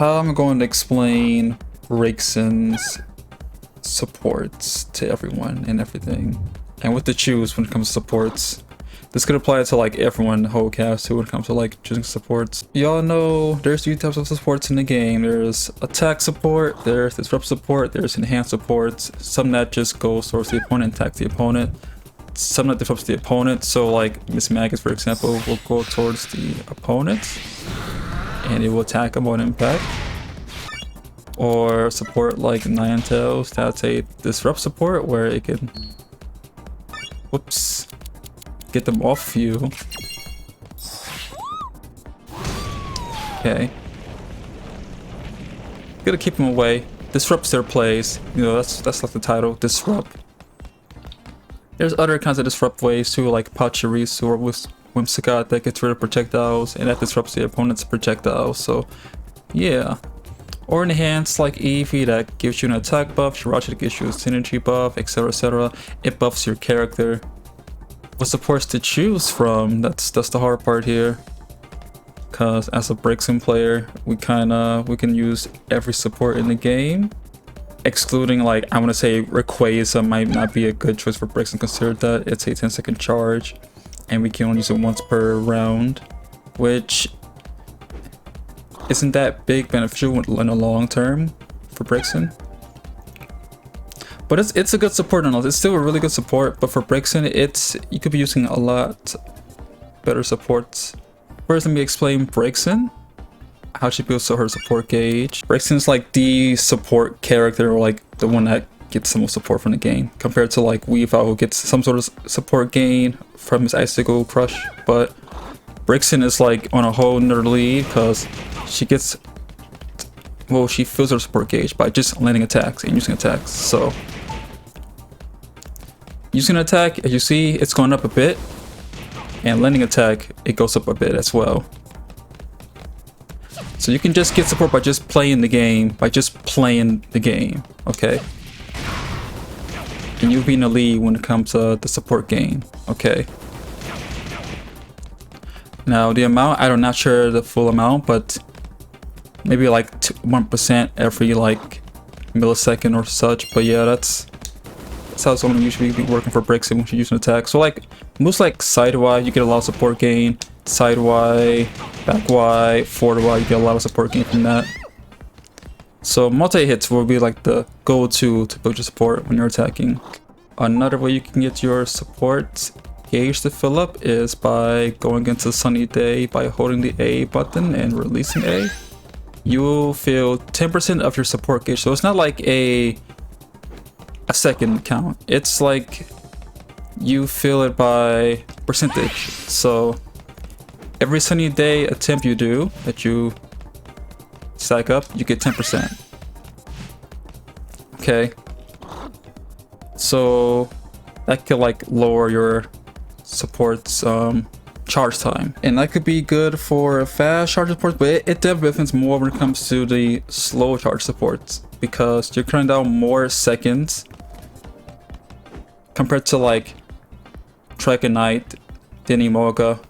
how I'm going to explain Braixen's supports to everyone and everything, and what to choose when it comes to supports. This could apply to like everyone, the whole cast too, when it comes to like choosing supports. Y'all know there's three types of supports in the game. There's attack support, there's disrupt support, there's enhanced supports. Some that just goes towards the opponent, attacks the opponent. Some that disrupts the opponent. So like Miss Magus, for example, will go towards the opponent and it will attack them on impact. Or support like Ninetales, that's a disrupt support where it can, whoops, get them off you. Okay. Gotta keep them away. Disrupts their plays. You know, that's like the title, disrupt. There's other kinds of disrupt ways too, like Pachirisu or Whimsicott that gets rid of projectiles and that disrupts the opponent's projectiles. So yeah. Or enhance like Eevee that gives you an attack buff, Shirachi that gives you a synergy buff, etc, etc. It buffs your character. What supports to choose from, that's the hard part here. Cause as a Braixen player, we can use every support in the game. Excluding like, I want to say Rayquaza might not be a good choice for Braixen, consider that it's a 10-second charge and we can only use it once per round, which isn't that big beneficial in the long term for Braixen. But it's a good support nonetheless. It's still a really good support, but for Braixen, you could be using a lot better supports. First, let me explain Braixen, how she builds her support gauge. Braixen's like the support character, or like the one that gets the most support from the game, compared to like Weavile, who gets some sort of support gain from his Icicle Crush. But Braixen is like on a whole nother league because she gets, well, she fills her support gauge by just landing attacks and using attacks. So using an attack, as you see, it's going up a bit, and landing attack, it goes up a bit as well. So you can just get support by just playing the game, okay? And you'll be in the lead when it comes to the support game, okay? Now the amount, I'm not sure the full amount, but maybe like 1% every like millisecond or such. But yeah, that's how it's only usually be working for Braixen when you use an attack. So like most like side Y, you get a lot of support gain. Side Y, back Y, forward Y, you get a lot of support gain from that. So multi hits will be like the go-to to build your support when you're attacking. Another way you can get your support gauge to fill up is by going into Sunny Day by holding the A button and releasing A. You will fill 10% of your support gauge. So it's not like a second count. It's like you fill it by percentage. So every Sunny Day attempt you do that you stack up, you get 10%. Okay. So that could like lower your support's charge time, and that could be good for fast charge supports, but it definitely benefits more when it comes to the slow charge supports, because you're cutting down more seconds compared to like Dragonite, then Emoga,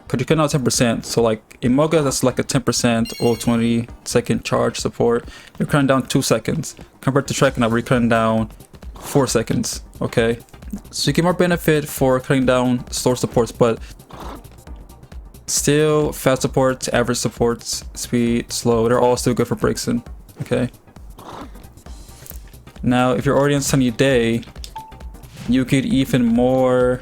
because you're cutting out 10%. So like Emoga, that's like a 10% or 20-second charge support. You're cutting down 2 seconds compared to Dragonite, where you're cutting down 4 seconds. Okay, so you get more benefit for cutting down slower supports, but still fast supports, average supports, speed, slow, they're all still good for Braixen. Okay. Now, if you're already on Sunny Day, you get even more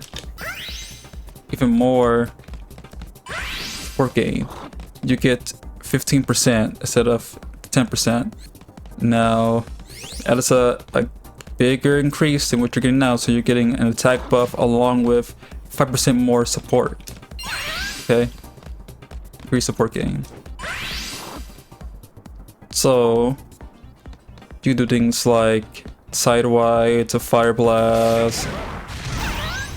support gain. You get 15% instead of 10%. Now, that is a bigger increase than what you're getting now. So you're getting an attack buff along with 5% more support. Okay, free support gain. So you do things like Side Y to Fire Blast,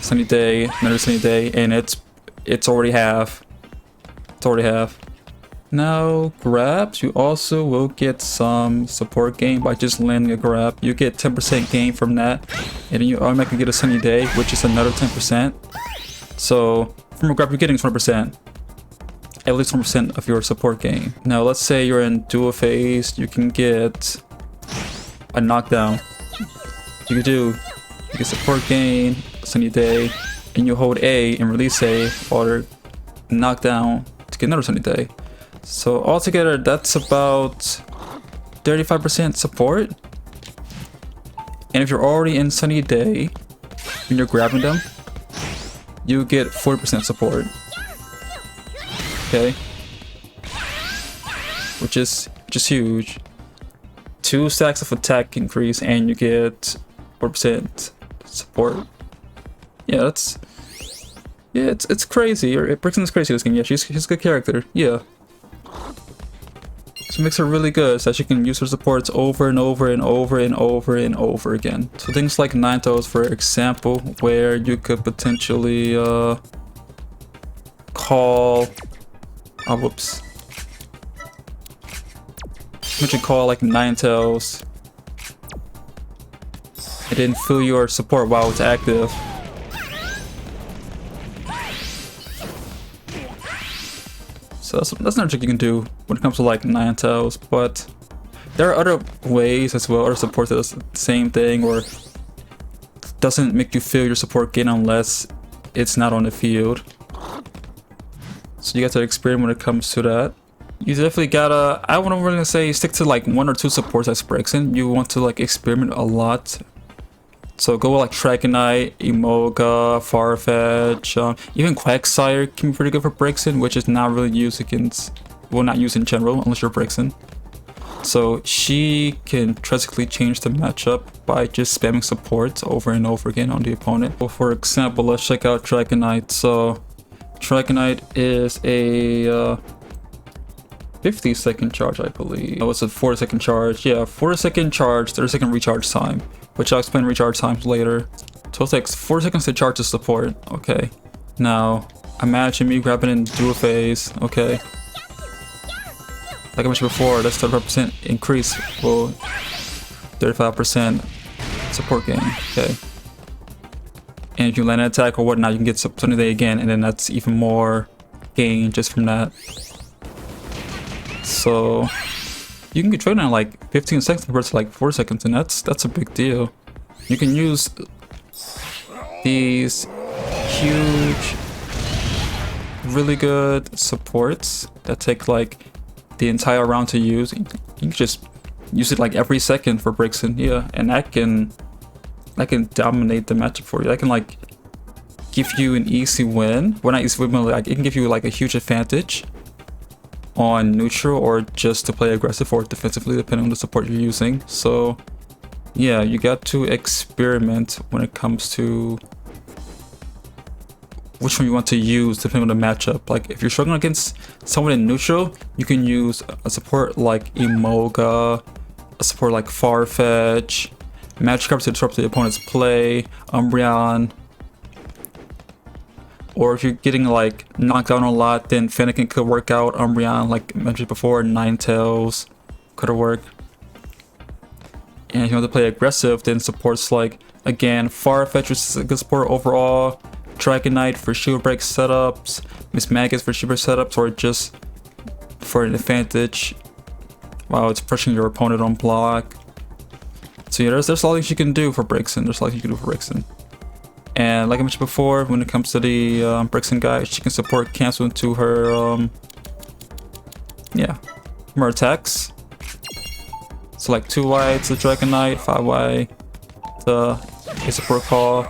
Sunny Day, another Sunny Day, and it's already half. It's already half. Now grabs, you also will get some support gain by just landing a grab. You get 10% gain from that, and then you automatically get a Sunny Day, which is another 10%. So from a grab, you're getting 20%. at least 1% of your support gain. Now let's say you're in dual phase, you can get a knockdown. You get support gain, sunny day, and you hold A and release A or knockdown to get another sunny day. So altogether that's about 35% support. And if you're already in sunny day when you're grabbing them, you get 40% support. Okay, which is huge. 2 stacks of attack increase and you get 4% support. Yeah, it's crazy. Braixen is crazy this game. Yeah, she's a good character. Yeah, so it makes her really good so that she can use her supports over and over and over and over and over again. So things like Ninetales, for example, where you could potentially call whoops. What you call like Ninetales and then fill your support while it's active. So that's another trick you can do when it comes to like Ninetales, but there are other ways as well, other supports that does the same thing or doesn't make you feel your support gain unless it's not on the field. So you got to experiment when it comes to that. You definitely gotta, I wouldn't really say stick to like 1 or 2 supports as Braixen. You want to like experiment a lot. So go with like Dragonite, Emoga, Farfetch, even Quagsire can be pretty good for Braixen, which is not really used against, well, not used in general unless you're Braixen. So she can drastically change the matchup by just spamming supports over and over again on the opponent. Well, for example, let's check out Dragonite. So Dragonite is a 50-second charge, I believe. Oh, it's a 40-second charge. Yeah, 40-second charge, 30-second recharge time, which I'll explain recharge times later. So it takes 4 seconds to charge the support. Okay. Now, imagine me grabbing in dual phase. Okay. Like I mentioned before, that's 35% increase. Well, 35% support gain. Okay. And if you land an attack or whatnot, you can get Sunny Day again, and then that's even more gain just from that. So you can get traded in like 15 seconds compared to like 4 seconds, and that's a big deal. You can use these huge, really good supports that take like the entire round to use. You can just use it like every second for Braixen, yeah, and that can dominate the matchup for you. That can like give you an easy win. Well, not easy win, but like it can give you like a huge advantage on neutral or just to play aggressive or defensively, depending on the support you're using. So yeah, you got to experiment when it comes to which one you want to use depending on the matchup. Like if you're struggling against someone in neutral, you can use a support like Emoga, a support like Farfetch, Magic Cards to disrupt the opponent's play, Umbreon. Or if you're getting like knocked down a lot, then Fennekin could work out. Umbreon, like mentioned before, Ninetales could work. And if you want to play aggressive, then supports like, again, Farfetch is a good support overall. Dragonite for shield break setups, Miss Magus for shield break setups, or just for an advantage while it's pushing your opponent on block. So yeah, there's a lot of things you can do for Braixen. There's a lot you can do for Braixen. And like I mentioned before, when it comes to the Braixen guy, she can support cancel into her her attacks. So like 2Y to Dragonite, 5Y to a support call.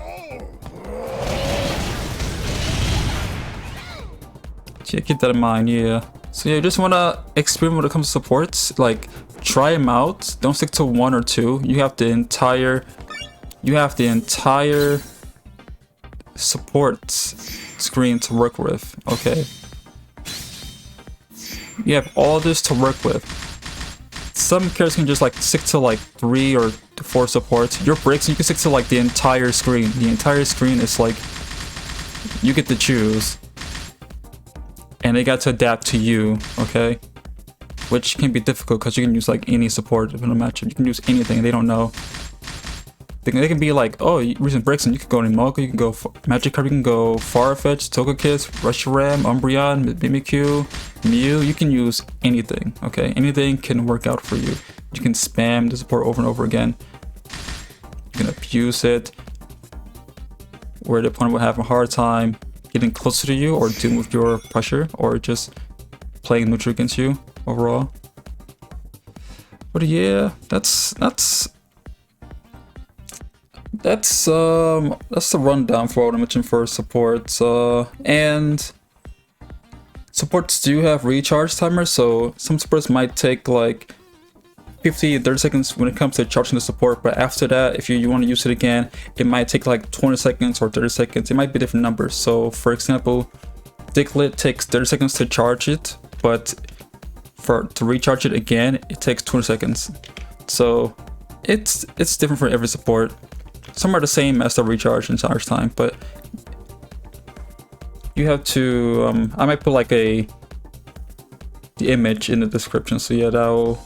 So yeah, keep that in mind, yeah. So yeah, you just wanna experiment when it comes to supports. Like try them out. Don't stick to 1 or 2. You have the entire support screen to work with. Okay, you have all this to work with. Some characters can just like stick to like 3 or 4 supports. Your Braixen, you can stick to like the entire screen. The entire screen is like, you get to choose, and they got to adapt to you. Okay, which can be difficult because you can use like any support in a matchup. You can use anything, they don't know. They can be like, oh, recent Braixen, you can go Nimoka, you can go Magikarp, you can go Farfetch, Togekiss, Reshiram, Umbreon, Mimikyu, Mew. You can use anything, okay? Anything can work out for you. You can spam the support over and over again. You can abuse it, where the opponent will have a hard time getting closer to you or dealing with your pressure or just playing neutral against you overall. But yeah, that's the rundown for what I mentioned for supports. And supports do have recharge timers, so some supports might take like 50 30 seconds when it comes to charging the support, but after that, if you want to use it again, it might take like 20 seconds or 30 seconds. It might be different numbers. So for example, Diglett takes 30 seconds to charge it, but to recharge it again, it takes 20 seconds. So it's different for every support. Some are the same as the recharge and charge time, but you have to I might put like the image in the description, so yeah, that'll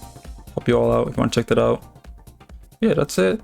help you all out if you want to check that out. Yeah, that's it.